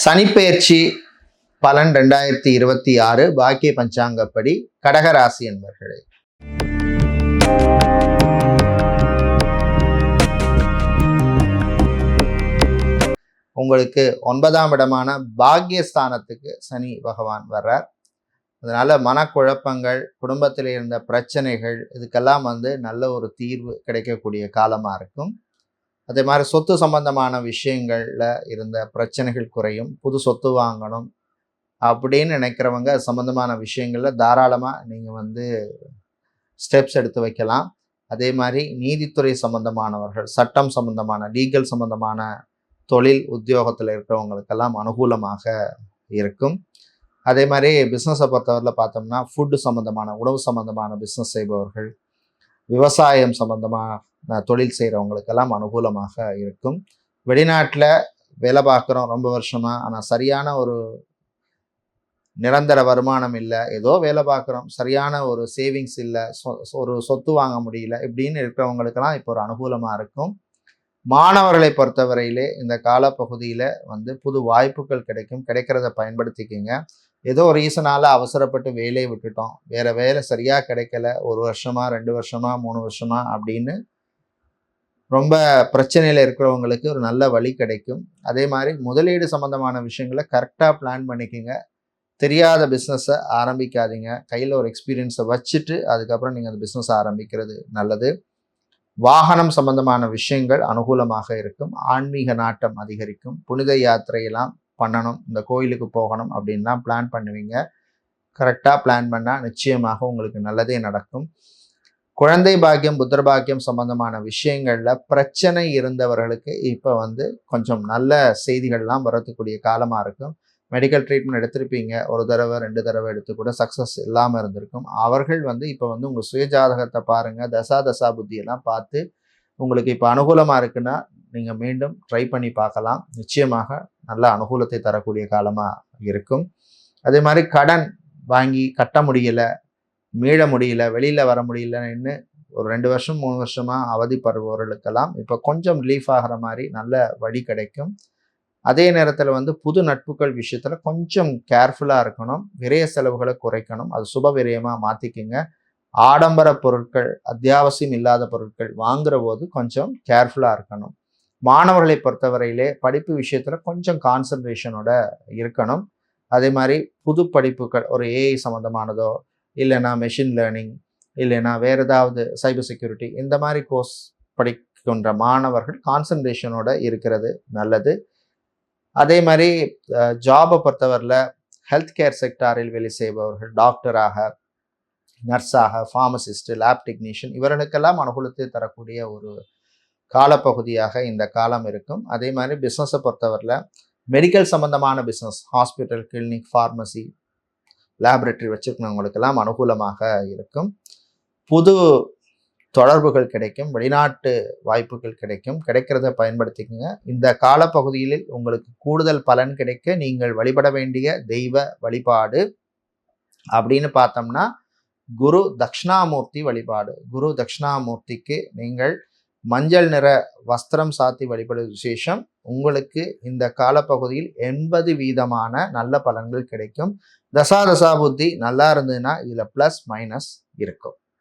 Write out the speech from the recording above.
சனிப்பெயர்ச்சி பலன் 2026 பாக்கிய பஞ்சாங்கப்படி கடகராசி என்பர்களே. உங்களுக்கு 9ஆம் இடமான பாக்கியஸ்தானத்துக்கு சனி பகவான் வர்றார். அதனால மனக்குழப்பங்கள், குடும்பத்தில் இருந்த பிரச்சனைகள், இதுக்கெல்லாம் நல்ல ஒரு தீர்வு கிடைக்கக்கூடிய காலமாக இருக்கும். அதே மாதிரி சொத்து சம்பந்தமான விஷயங்கள்ல இருந்த பிரச்சனைகள் குறையும். புது சொத்து வாங்கணும் அப்படின்னு நினைக்கிறவங்க சம்பந்தமான விஷயங்கள்ல தாராளமாக நீங்கள் ஸ்டெப்ஸ் எடுத்து வைக்கலாம். அதே மாதிரி நீதித்துறை சம்பந்தமானவர்கள், சட்டம் சம்பந்தமான லீகல் சம்பந்தமான தொழில் உத்தியோகத்தில் இருக்கிறவங்களுக்கெல்லாம் அனுகூலமாக இருக்கும். அதே மாதிரி பிஸ்னஸை பொறுத்தவரையில் பார்த்தோம்னா ஃபுட்டு சம்பந்தமான, உணவு சம்பந்தமான பிஸ்னஸ் செய்பவர்கள், விவசாயம் சம்பந்தமாக தொழில் செய்கிறவங்களுக்கெல்லாம் அனுகூலமாக இருக்கும். வெளிநாட்டில் வேலை பார்க்குறோம் ரொம்ப வருஷமாக, ஆனால் சரியான ஒரு நிரந்தர வருமானம் இல்லை, ஏதோ வேலை பார்க்குறோம், சரியான ஒரு சேவிங்ஸ் இல்லை, ஒரு சொத்து வாங்க முடியல, இப்படின்னு இருக்கிறவங்களுக்கெல்லாம் இப்போ ஒரு அனுகூலமாக இருக்கும். மாணவர்களை பொறுத்தவரையிலே இந்த காலப்பகுதியில் புது வாய்ப்புகள் கிடைக்கும். கிடைக்கிறத பயன்படுத்திக்கிங்க. ஏதோ ஒரு ரீசனால் அவசரப்பட்டு வேலையை விட்டுட்டோம், வேறு வேலை சரியாக கிடைக்கல, 1 வருஷமா 2 வருஷமா 3 வருஷமா அப்படின்னு ரொம்ப பிரச்சனையில் இருக்கிறவங்களுக்கு ஒரு நல்ல வழி கிடைக்கும். அதே மாதிரி முதலீடு சம்மந்தமான விஷயங்களை கரெக்டாக பிளான் பண்ணிக்கோங்க. தெரியாத பிஸ்னஸை ஆரம்பிக்காதீங்க. கையில் ஒரு எக்ஸ்பீரியன்ஸை வச்சுட்டு அதுக்கப்புறம் நீங்கள் அந்த பிஸ்னஸ் ஆரம்பிக்கிறது நல்லது. வாகனம் சம்பந்தமான விஷயங்கள் அனுகூலமாக இருக்கும். ஆன்மீக நாட்டம் அதிகரிக்கும். புனித யாத்திரையெல்லாம் பண்ணணும், இந்த கோயிலுக்கு போகணும் அப்படின்லாம் பிளான் பண்ணுவீங்க. கரெக்டாக பிளான் பண்ணால் நிச்சயமாக உங்களுக்கு நல்லதே நடக்கும். குழந்தை பாக்கியம், புத்திர பாக்கியம் சம்பந்தமான விஷயங்களில் பிரச்சனை இருந்தவர்களுக்கு இப்போ கொஞ்சம் நல்ல செய்திகள்லாம் வரக்கூடிய காலமாக இருக்கும். மெடிக்கல் ட்ரீட்மெண்ட் எடுத்திருப்பீங்க, 1 தடவை 2 தடவை எடுத்து கூட சக்ஸஸ் இல்லாமல் இருந்திருக்கும். அவர்கள் இப்போ உங்கள் சுயஜாதகத்தை பாருங்கள், தசா புத்தியெல்லாம் பார்த்து உங்களுக்கு இப்போ அனுகூலமாக இருக்குன்னா நீங்கள் மீண்டும் ட்ரை பண்ணி பார்க்கலாம். நிச்சயமாக நல்ல அனுகூலத்தை தரக்கூடிய காலமாக இருக்கும். அதே மாதிரி கடன் வாங்கி கட்ட முடியலை, மீள முடியல, வெளியில் வர முடியலன்னு ஒரு 2 வருஷம் 3 வருஷமாக அவதிப்படுபவர்களுக்கெல்லாம் இப்போ கொஞ்சம் ரிலீஃப் ஆகிற மாதிரி நல்ல வழி கிடைக்கும். அதே நேரத்தில் புது நட்புகள் விஷயத்தில் கொஞ்சம் கேர்ஃபுல்லாக இருக்கணும். விரய செலவுகளை குறைக்கணும். அது சுப விரயமாக மாற்றிக்கிங்க. ஆடம்பர பொருட்கள், அத்தியாவசியம் இல்லாத பொருட்கள் வாங்குற போது கொஞ்சம் கேர்ஃபுல்லாக இருக்கணும். மாணவர்களை பொறுத்தவரையிலே படிப்பு விஷயத்தில் கொஞ்சம் கான்சன்ட்ரேஷனோட இருக்கணும். அதே மாதிரி புது படிப்புகள், ஒரு ஏஐ சம்மந்தமானதோ, இல்லைன்னா மெஷின் லேர்னிங், இல்லைன்னா வேறு ஏதாவது சைபர் செக்யூரிட்டி, இந்த மாதிரி கோர்ஸ் படிக்கின்ற மாணவர்கள் கான்சன்ட்ரேஷனோட இருக்கிறது நல்லது. அதே மாதிரி ஜாபை பொறுத்தவரையில் ஹெல்த் கேர் செக்டாரில் வேலை செய்பவர்கள், டாக்டராக, நர்ஸாக, ஃபார்மசிஸ்ட், லேப் டெக்னீஷியன், இவர்களுக்கெல்லாம் அனுகூலத்தை தரக்கூடிய ஒரு காலப்பகுதியாக இந்த காலம் இருக்கும். அதே மாதிரி பிஸ்னஸை பொறுத்தவரையில் மெடிக்கல் சம்பந்தமான business, hospital, clinic, pharmacy, laboratory வச்சுருக்கிறவங்களுக்கெல்லாம் அனுகூலமாக இருக்கும். புது தொடர்புகள் கிடைக்கும். வெளிநாட்டு வாய்ப்புகள் கிடைக்கும். கிடைக்கிறத பயன்படுத்திக்கங்க. இந்த காலப்பகுதியில் உங்களுக்கு கூடுதல் பலன் கிடைக்க நீங்கள் வழிபட வேண்டிய தெய்வ வழிபாடு அப்படின்னு பார்த்தோம்னா குரு தட்சிணாமூர்த்தி வழிபாடு. குரு தட்சிணாமூர்த்திக்கு நீங்கள் மஞ்சள் நிற வஸ்திரம் சாத்தி வழிபடுவது விசேஷம். உங்களுக்கு இந்த காலப்பகுதியில் 80% நல்ல பலன்கள் கிடைக்கும். தசா புத்தி நல்லா இருந்ததுன்னா இதில் ப்ளஸ் மைனஸ் இருக்கும்.